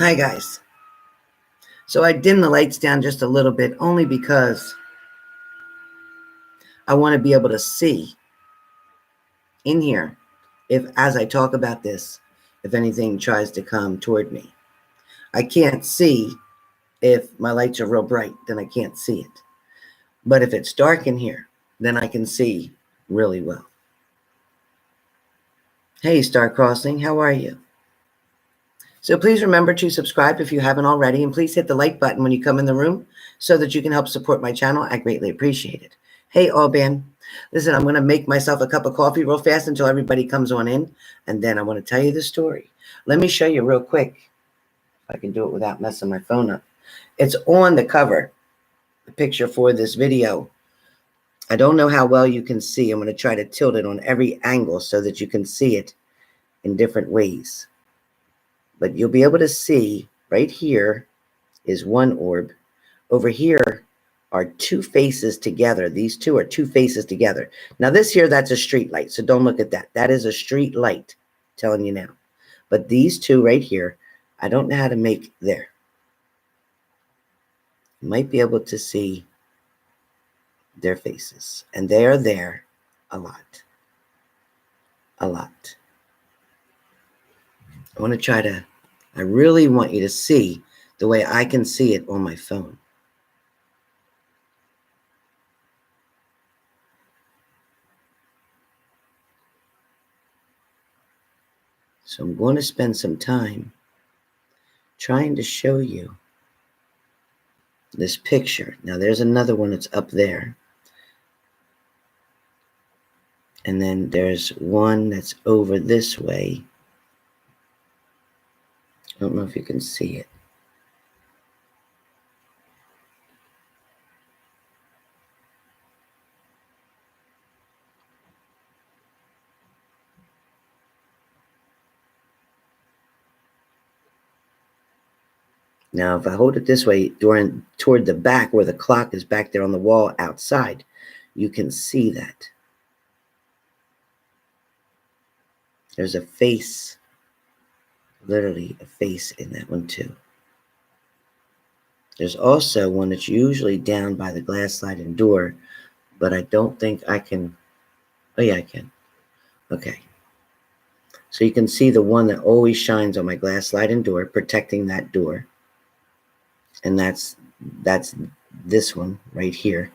Hi guys. So I dim the lights down just a little bit only because I want to be able to see in here if, as I talk about this, if anything tries to come toward me. I can't see if my lights are real bright, then I can't see it. But if it's dark in here, then I can see really well. Hey, Star Crossing, how are you? So please remember to subscribe if you haven't already, and please hit the like button when you come in the room so that you can help support my channel. I greatly appreciate it. Hey, Alban. Listen, I'm going to make myself a cup of coffee real fast until everybody comes on in, and then I want to tell you the story. Let me show you real quick, if I can do it without messing my phone up. It's on the cover, the picture for this video. I don't know how well you can see. I'm going to try to tilt it on every angle so that you can see it in different ways. But you'll be able to see right here is one orb. Over here are two faces together. These two are two faces together. Now this here, that's a street light, so don't look at that. That is a street light, I'm telling you now. But these two right here, I don't know how to make there. You might be able to see their faces, and they are there a lot. A lot. I want to try to, I really want you to see the way I can see it on my phone. So I'm going to spend some time trying to show you this picture. Now there's another one that's up there. And then there's one that's over this way. I don't know if you can see it. Now, if I hold it this way, toward the back where the clock is back there on the wall outside, you can see that. There's a face, literally a face in that one too. There's also one that's usually down by the glass sliding door, but I don't think I can. Oh yeah, I can. Okay. So you can see the one that always shines on my glass sliding door, protecting that door. And that's this one right here.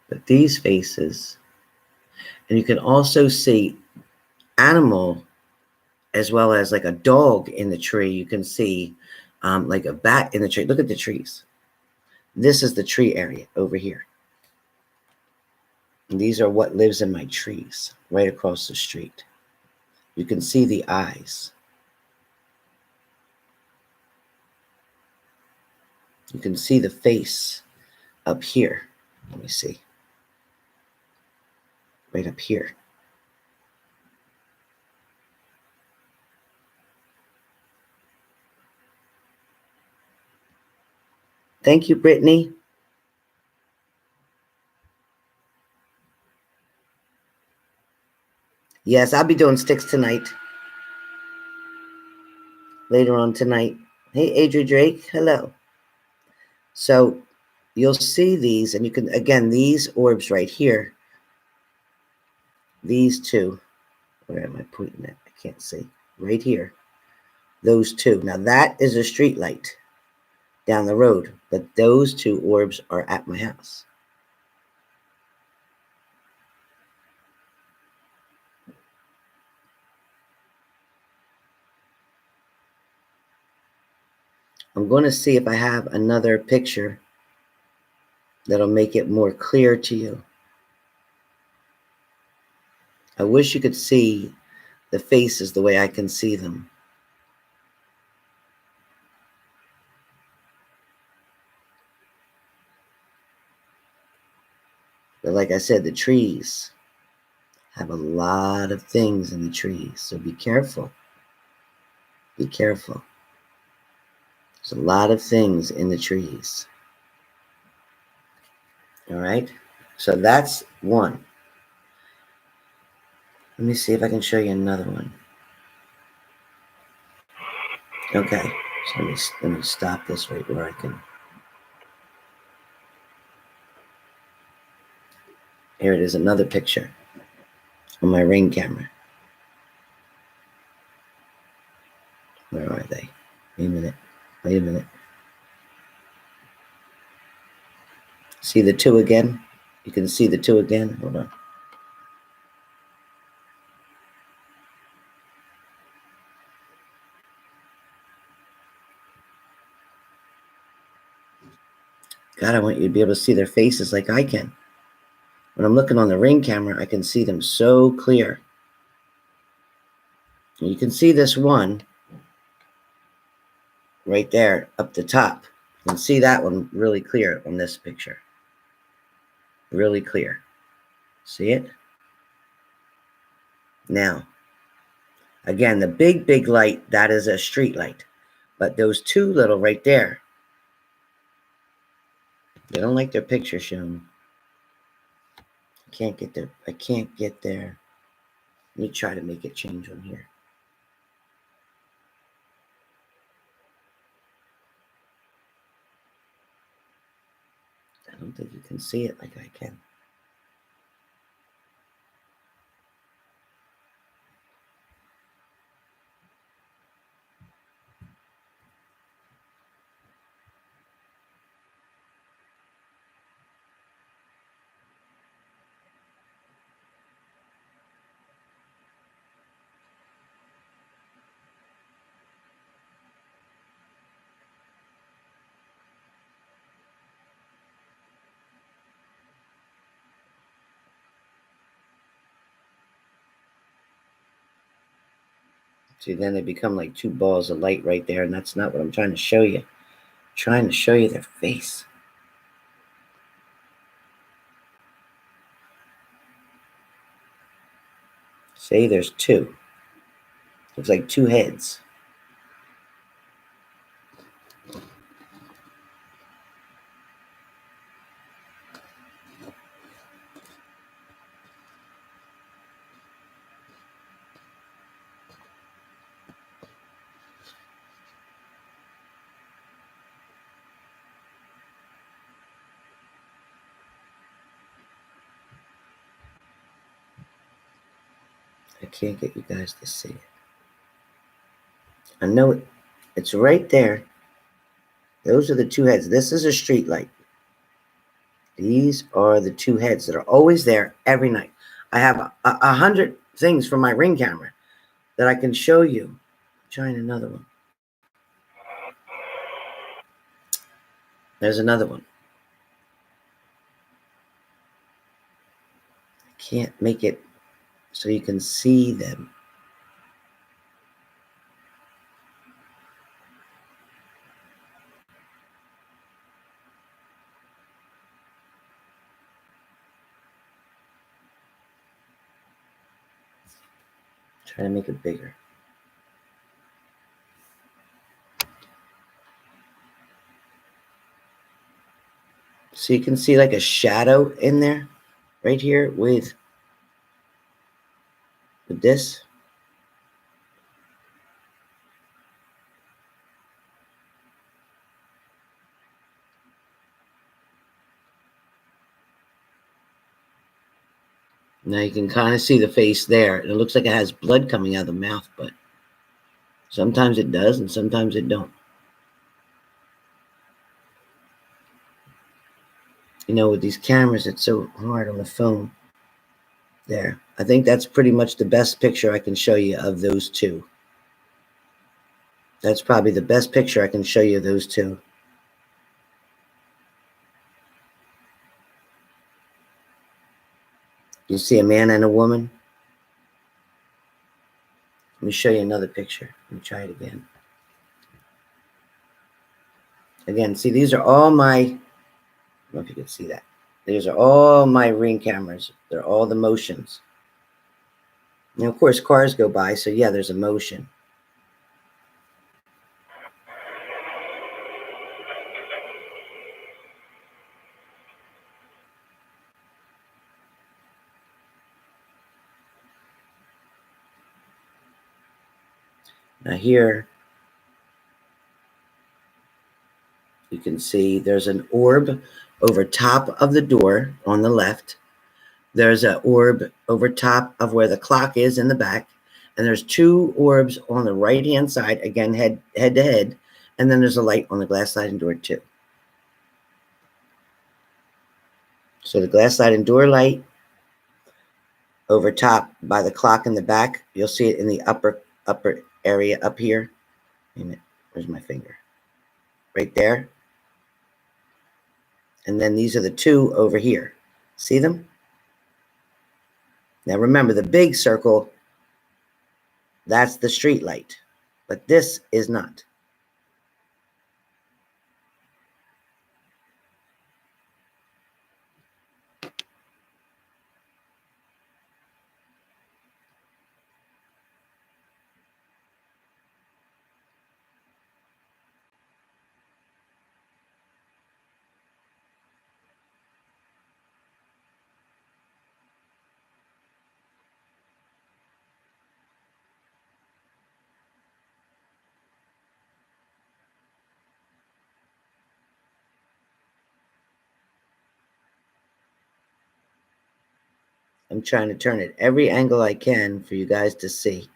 But these faces, and you can also see animal as well as like a dog in the tree. You can see like a bat in the tree. Look at the trees. This is the tree area over here. And these are what lives in my trees right across the street. You can see the eyes. You can see the face up here. Let me see. Right up here. Thank you, Brittany. Yes, I'll be doing sticks tonight. Later on tonight. Hey, Adria Drake. Hello. So you'll see these, and you can, again, these orbs right here. These two. Where am I pointing at? I can't see. Right here. Those two. Now that is a street light down the road, but those two orbs are at my house. I'm going to see if I have another picture that'll make it more clear to you. I wish you could see the faces the way I can see them. But like I said, the trees have a lot of things in the trees, so be careful. Be careful. There's a lot of things in the trees. All right, so that's one. Let me see if I can show you another one. Okay, so let me stop this right where I can. Here it is, another picture on my Ring camera. Where are they? Wait a minute. Wait a minute. See the two again? You can see the two again? Hold on. God, I want you to be able to see their faces like I can. When I'm looking on the Ring camera, I can see them so clear. And you can see this one right there up the top. You can see that one really clear on this picture. Really clear. See it? Now, again, the big light, that is a street light. But those two little right there, they don't like their picture shown. I can't get there. Let me try to make it change on here. I don't think you can see it like I can. See, then they become like two balls of light right there, and that's not what I'm trying to show you. I'm trying to show you their face. See, there's two. Looks like two heads. I can't get you guys to see it. I know it. It's right there. Those are the two heads. This is a street light. These are the two heads that are always there every night. I have 100 things from my Ring camera that I can show you. I'm trying another one. There's another one. I can't make it so you can see them. Try to make it bigger. So you can see like a shadow in there, right here with this. Now you can kind of see the face there. It looks like it has blood coming out of the mouth, but sometimes it does and sometimes it don't. You know, with these cameras, it's so hard on the phone. There. I think that's pretty much the best picture I can show you of those two. That's probably the best picture I can show you of those two. You see a man and a woman? Let me show you another picture. Let me try it again. Again, see, these are all my, I don't know if you can see that. These are all my Ring cameras. They're all the motions. Now, of course, cars go by, so yeah, there's a motion. Now here, you can see there's an orb over top of the door on the left. There's an orb over top of where the clock is in the back. And there's 2 orbs on the right-hand side, again, head to head. And then there's a light on the glass sliding door too. So the glass sliding door light over top by the clock in the back. You'll see it in the upper area up here. Where's my finger? Right there. And then these are the 2 over here. See them? Now remember, the big circle, that's the street light, but this is not. I'm trying to turn it every angle I can for you guys to see.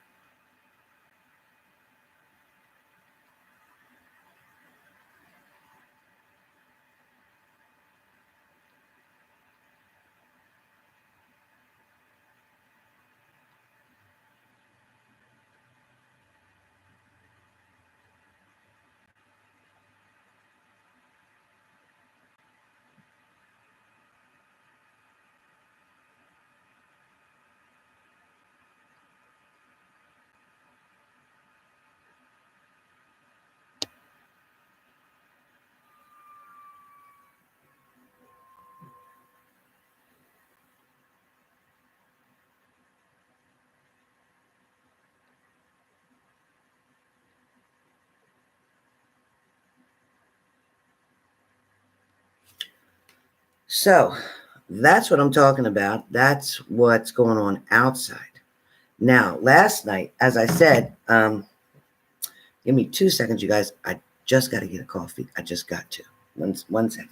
So that's what I'm talking about. That's what's going on outside. Now, last night, as I said, give me 2 seconds, you guys. I just got to get a coffee. I just got to. One second.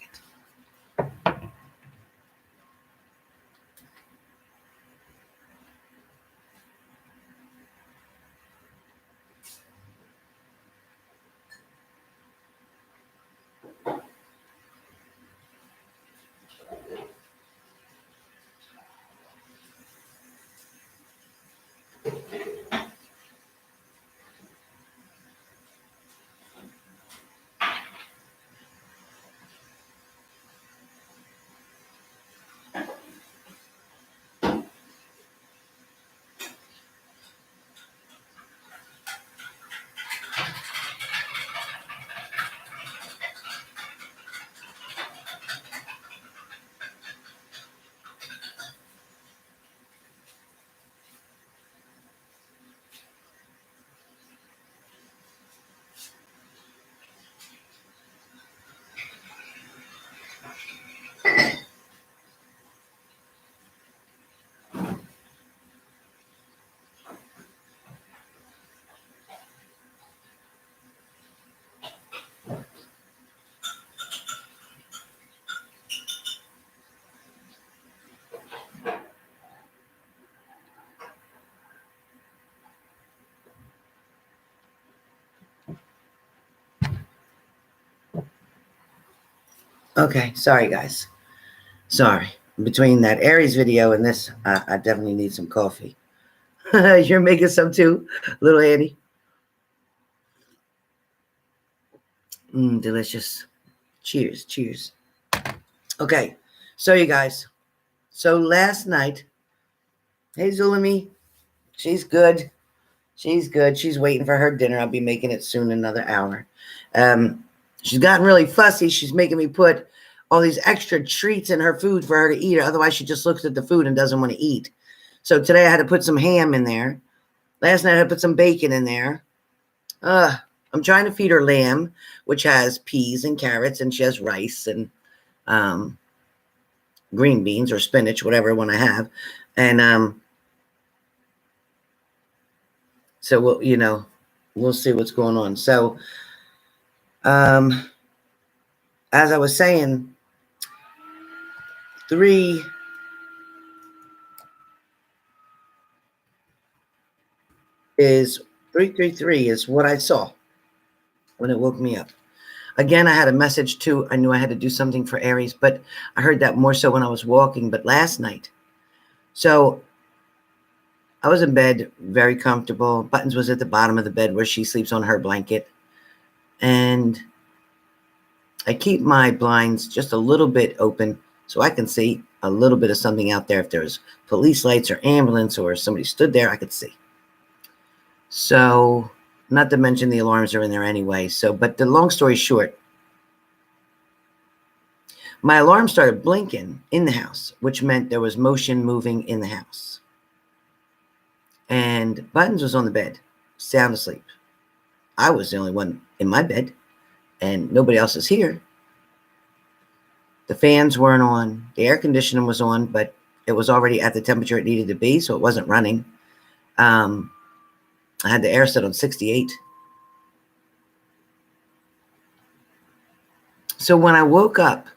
Okay, sorry, guys. Sorry. Between that Aries video and this, I definitely need some coffee. You're making some too, little Annie. Delicious. Cheers, cheers. Okay, so you guys. So last night, hey, Zulemi, she's good. She's good. She's waiting for her dinner. I'll be making it soon, another hour. She's gotten really fussy. She's making me put all these extra treats in her food for her to eat. Otherwise, she just looks at the food and doesn't want to eat. So today I had to put some ham in there. Last night I had to put some bacon in there. I'm trying to feed her lamb, which has peas and carrots, and she has rice and green beans or spinach, whatever one I have. And so we'll we'll see what's going on. So, as I was saying, 3 is 333 is what I saw when it woke me up. Again, I had a message too. I knew I had to do something for Aries, but I heard that more so when I was walking, but last night. So I was in bed, very comfortable. Buttons was at the bottom of the bed where she sleeps on her blanket. And I keep my blinds just a little bit open so I can see a little bit of something out there. If there's police lights or ambulance or somebody stood there, I could see. So, not to mention the alarms are in there anyway. So, but the long story short, my alarm started blinking in the house, which meant there was motion moving in the house. And Buttons was on the bed, sound asleep. I was the only one in my bed, and nobody else is here. The fans weren't on. The air conditioning was on, but it was already at the temperature it needed to be, so it wasn't running. I had the air set on 68. So when I woke up,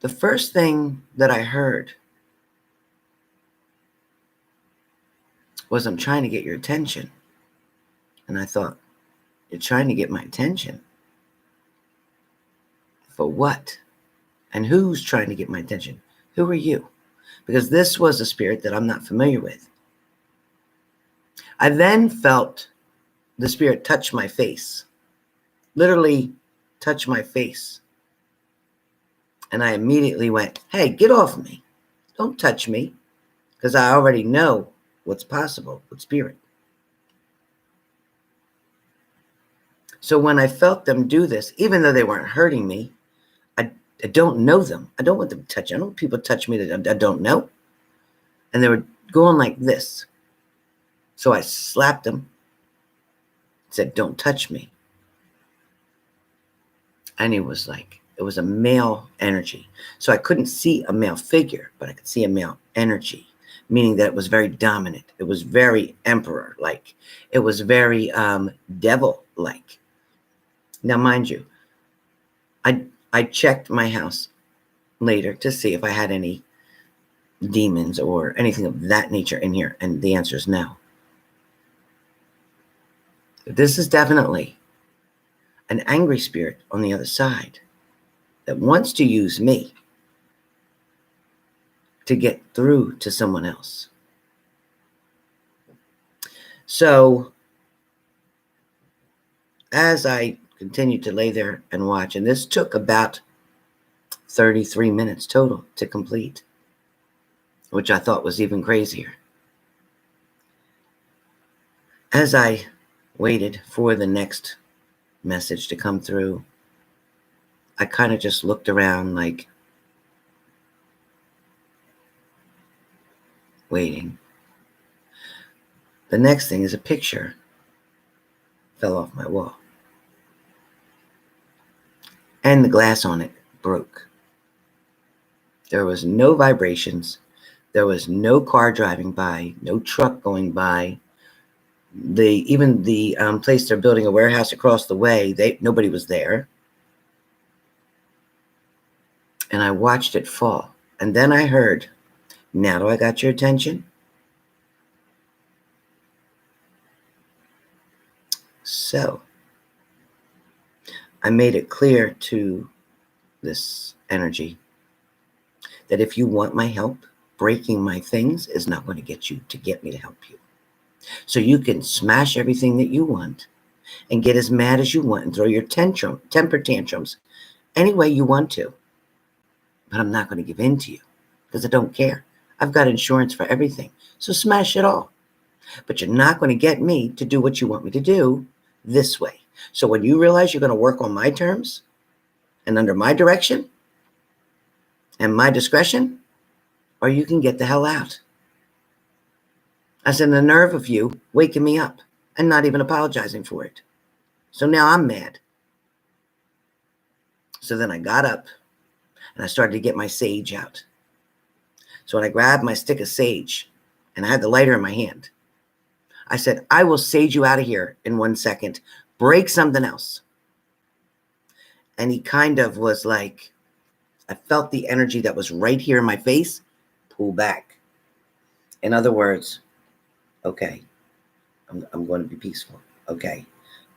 the first thing that I heard was, "I'm trying to get your attention." And I thought, "You're trying to get my attention? For what? And who's trying to get my attention? Who are you?" Because this was a spirit that I'm not familiar with. I then felt the spirit touch my face, literally touch my face. And I immediately went, "Hey, get off me. Don't touch me." Because I already know what's possible with spirit. So when I felt them do this, even though they weren't hurting me, I don't know them. I don't want them to touch. I don't want people touch me that I don't know. And they were going like this. So I slapped them, said, "Don't touch me." And it was a male energy. So I couldn't see a male figure, but I could see a male energy, meaning that it was very dominant. It was very emperor-like. It was very devil-like. Now, mind you, I checked my house later to see if I had any demons or anything of that nature in here, and the answer is no. This is definitely an angry spirit on the other side that wants to use me to get through to someone else. So as I continued to lay there and watch, and this took about 33 minutes total to complete, which I thought was even crazier. As I waited for the next message to come through, I kind of just looked around like, waiting. The next thing is a picture fell off my wall. And the glass on it broke. There was no vibrations. There was no car driving by, no truck going by. Even the place they're building a warehouse across the way, nobody was there. And I watched it fall. And then I heard, "Now do I got your attention?" So I made it clear to this energy that if you want my help, breaking my things is not going to get me to help you. So you can smash everything that you want and get as mad as you want and throw your temper tantrums any way you want to. But I'm not going to give in to you because I don't care. I've got insurance for everything. So smash it all. But you're not going to get me to do what you want me to do this way. So when you realize you're going to work on my terms and under my direction and my discretion, or you can get the hell out. I said, the nerve of you waking me up and not even apologizing for it. So now I'm mad. So then I got up and I started to get my sage out. So when I grabbed my stick of sage and I had the lighter in my hand, I said, I will sage you out of here in 1 second. Break something else. And he kind of was like, I felt the energy that was right here in my face pull back. In other words, okay, I'm going to be peaceful. Okay,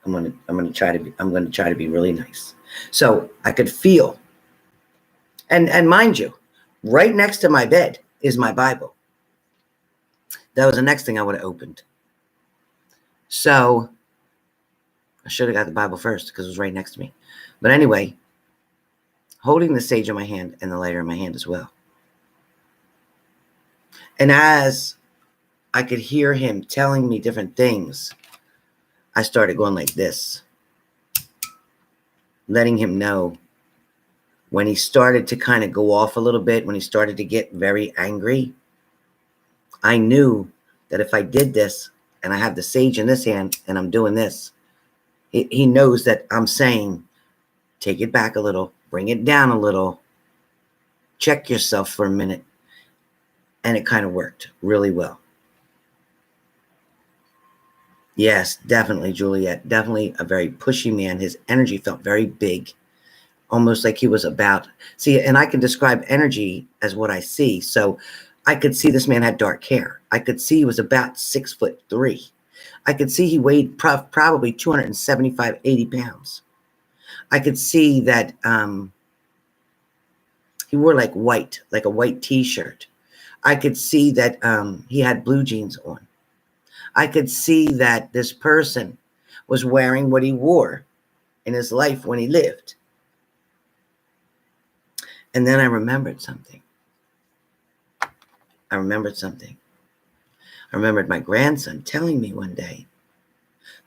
I'm going to try to be really nice. So I could feel, and mind you, right next to my bed is my Bible. That was the next thing I would have opened. So I should have got the Bible first because it was right next to me. But anyway, holding the sage in my hand and the lighter in my hand as well. And as I could hear him telling me different things, I started going like this, letting him know when he started to kind of go off a little bit, when he started to get very angry. I knew that if I did this and I have the sage in this hand and I'm doing this, he knows that I'm saying, take it back a little, bring it down a little, check yourself for a minute. And it kind of worked really well. Yes, definitely, Juliet. Definitely a very pushy man. His energy felt very big, almost like he was about. See, and I can describe energy as what I see. So I could see this man had dark hair. I could see he was about 6'3". I could see he weighed probably 275, 80 pounds. I could see that he wore like a white t-shirt. I could see that he had blue jeans on. I could see that this person was wearing what he wore in his life when he lived. And then I remembered something. I remembered my grandson telling me one day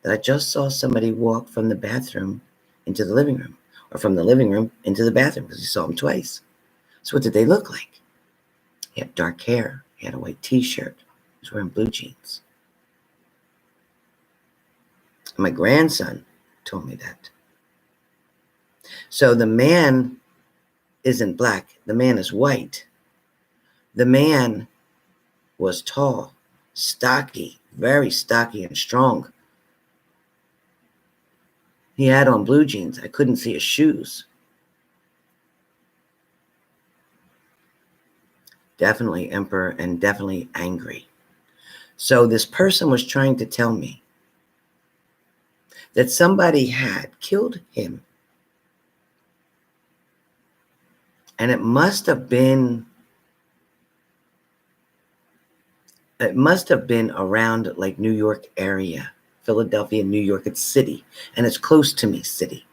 that I just saw somebody walk from the bathroom into the living room, or from the living room into the bathroom, because he saw him twice. So what did they look like? He had dark hair. He had a white t-shirt. He was wearing blue jeans. My grandson told me that. So the man isn't black. The man is white. The man was tall, stocky, very stocky and strong. He had on blue jeans. I couldn't see his shoes. Definitely emperor and definitely angry. So this person was trying to tell me that somebody had killed him. And it must have been around like New York area, Philadelphia, New York, it's city, and it's close to me, city.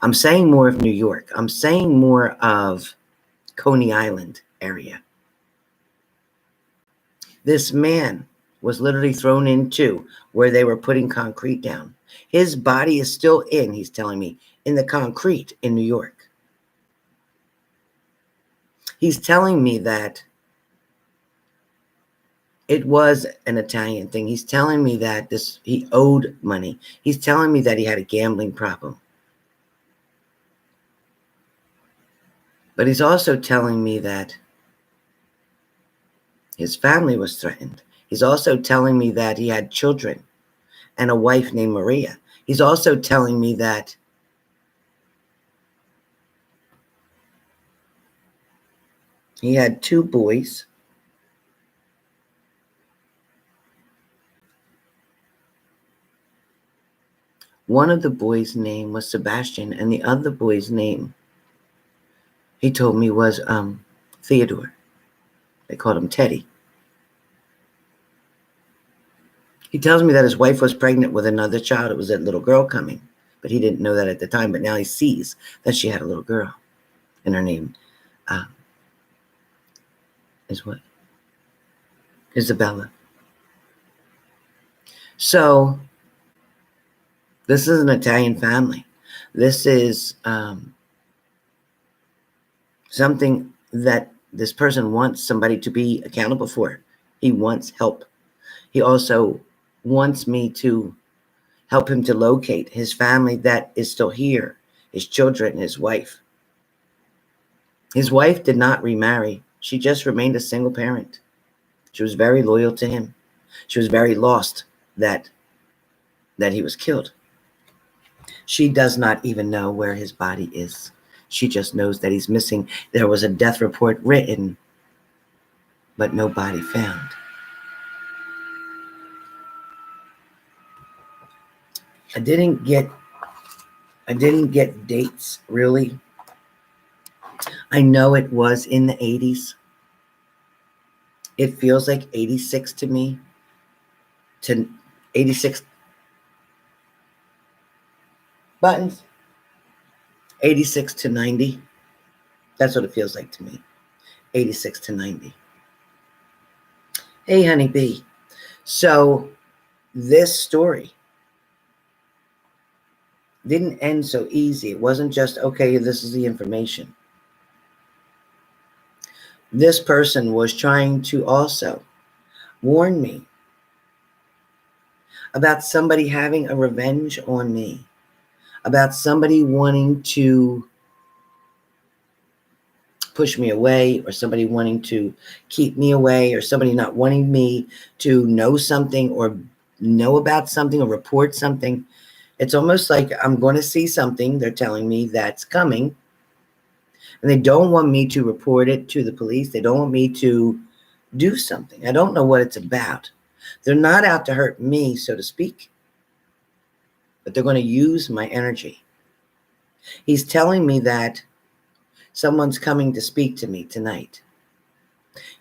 I'm saying more of New York. I'm saying more of Coney Island area. This man was literally thrown into where they were putting concrete down. His body is still he's telling me, in the concrete in New York. He's telling me that it was an Italian thing. He's telling me that he owed money. He's telling me that he had a gambling problem. But he's also telling me that his family was threatened. He's also telling me that he had children and a wife named Maria. He's also telling me that he had 2 boys. One of the boys' name was Sebastian, and the other boy's name, he told me, was Theodore. They called him Teddy. He tells me that his wife was pregnant with another child. It was a little girl coming, but he didn't know that at the time. But now he sees that she had a little girl, and her name is what? Isabella. So this is an Italian family. This is something that this person wants somebody to be accountable for. He wants help. He also wants me to help him to locate his family that is still here, his children, his wife. His wife did not remarry. She just remained a single parent. She was very loyal to him. She was very lost. that he was killed. She does not even know where his body is. She just knows that he's missing. There was a death report written, but no body found. I didn't get dates, really. I know it was in the 80s. It feels like 86 to me. To 86 buttons. 86 to 90. That's what it feels like to me. 86 to 90. Hey, honeybee. So this story didn't end so easy. It wasn't just, okay, this is the information. This person was trying to also warn me about somebody having a revenge on me, about somebody wanting to push me away, or somebody wanting to keep me away, or somebody not wanting me to know something or know about something or report something. It's almost like I'm going to see something, they're telling me, that's coming, and they don't want me to report it to the police. They don't want me to do something. I don't know what it's about. They're not out to hurt me, so to speak, but they're going to use my energy. He's telling me that someone's coming to speak to me tonight.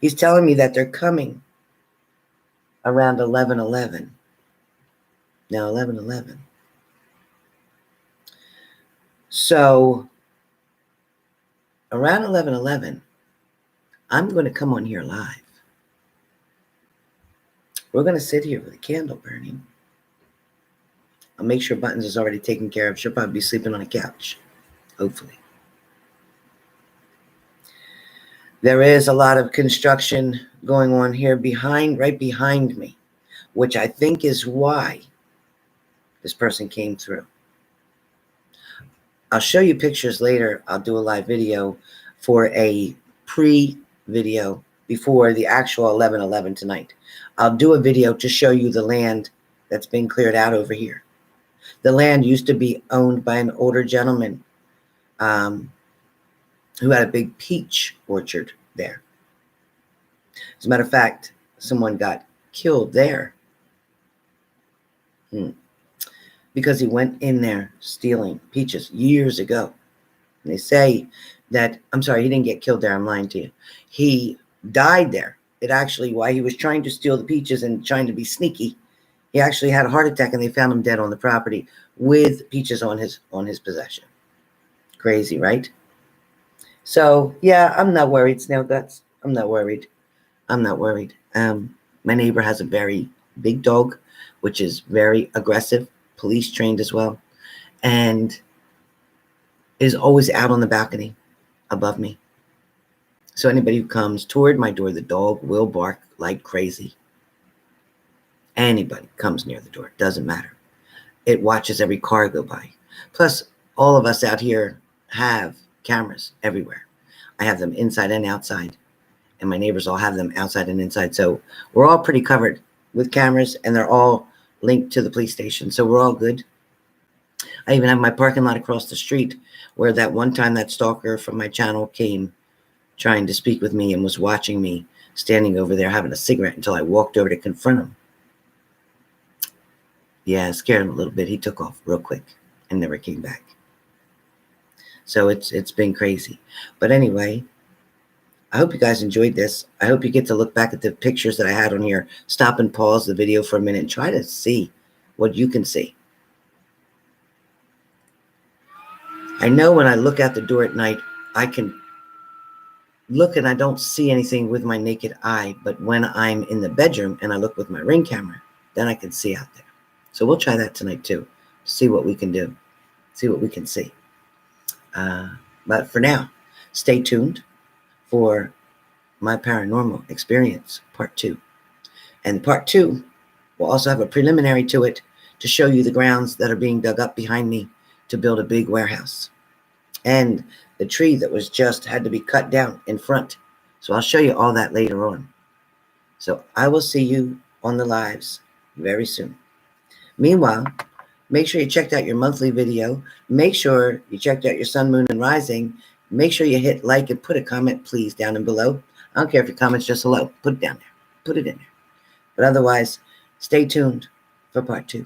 He's telling me that they're coming around 11:11. Now 11:11. So around 11:11, I'm going to come on here live. We're going to sit here with a candle burning. I'll make sure Buttons is already taken care of. She'll probably be sleeping on a couch, hopefully. There is a lot of construction going on here right behind me, which I think is why this person came through. I'll show you pictures later. I'll do a live video for a pre-video before the actual 11:11 tonight. I'll do a video to show you the land that's been cleared out over here. The land used to be owned by an older gentleman who had a big peach orchard there. As a matter of fact, someone got killed there because he went in there stealing peaches years ago. And they say that, I'm sorry, he didn't get killed there. I'm lying to you. He died there. It actually, while he was trying to steal the peaches and trying to be sneaky, he actually had a heart attack, and they found him dead on the property with peaches on his possession. Crazy, right? So yeah, I'm not worried, Snail Guts. I'm not worried. My neighbor has a very big dog, which is very aggressive, police trained as well, and is always out on the balcony above me. So anybody who comes toward my door, the dog will bark like crazy. Anybody comes near the door, doesn't matter. It watches every car go by. Plus, all of us out here have cameras everywhere. I have them inside and outside, and my neighbors all have them outside and inside. So we're all pretty covered with cameras, and they're all linked to the police station. So we're all good. I even have my parking lot across the street where that one time that stalker from my channel came trying to speak with me and was watching me standing over there having a cigarette until I walked over to confront him. Yeah, it scared him a little bit. He took off real quick and never came back. So it's been crazy. But anyway, I hope you guys enjoyed this. I hope you get to look back at the pictures that I had on here. Stop and pause the video for a minute and try to see what you can see. I know when I look out the door at night, I can look and I don't see anything with my naked eye. But when I'm in the bedroom and I look with my Ring camera, then I can see out there. So we'll try that tonight too. See what we can do. See what we can see. But for now, stay tuned for my paranormal experience part 2. And part 2 will also have a preliminary to it to show you the grounds that are being dug up behind me to build a big warehouse. And the tree that was just had to be cut down in front. So I'll show you all that later on. So I will see you on the lives very soon. Meanwhile, make sure you checked out your monthly video. Make sure you checked out your sun, moon, and rising. Make sure you hit like and put a comment, please, down and below. I don't care if your comment's just hello. Put it down there. Put it in there. But otherwise, stay tuned for part 2.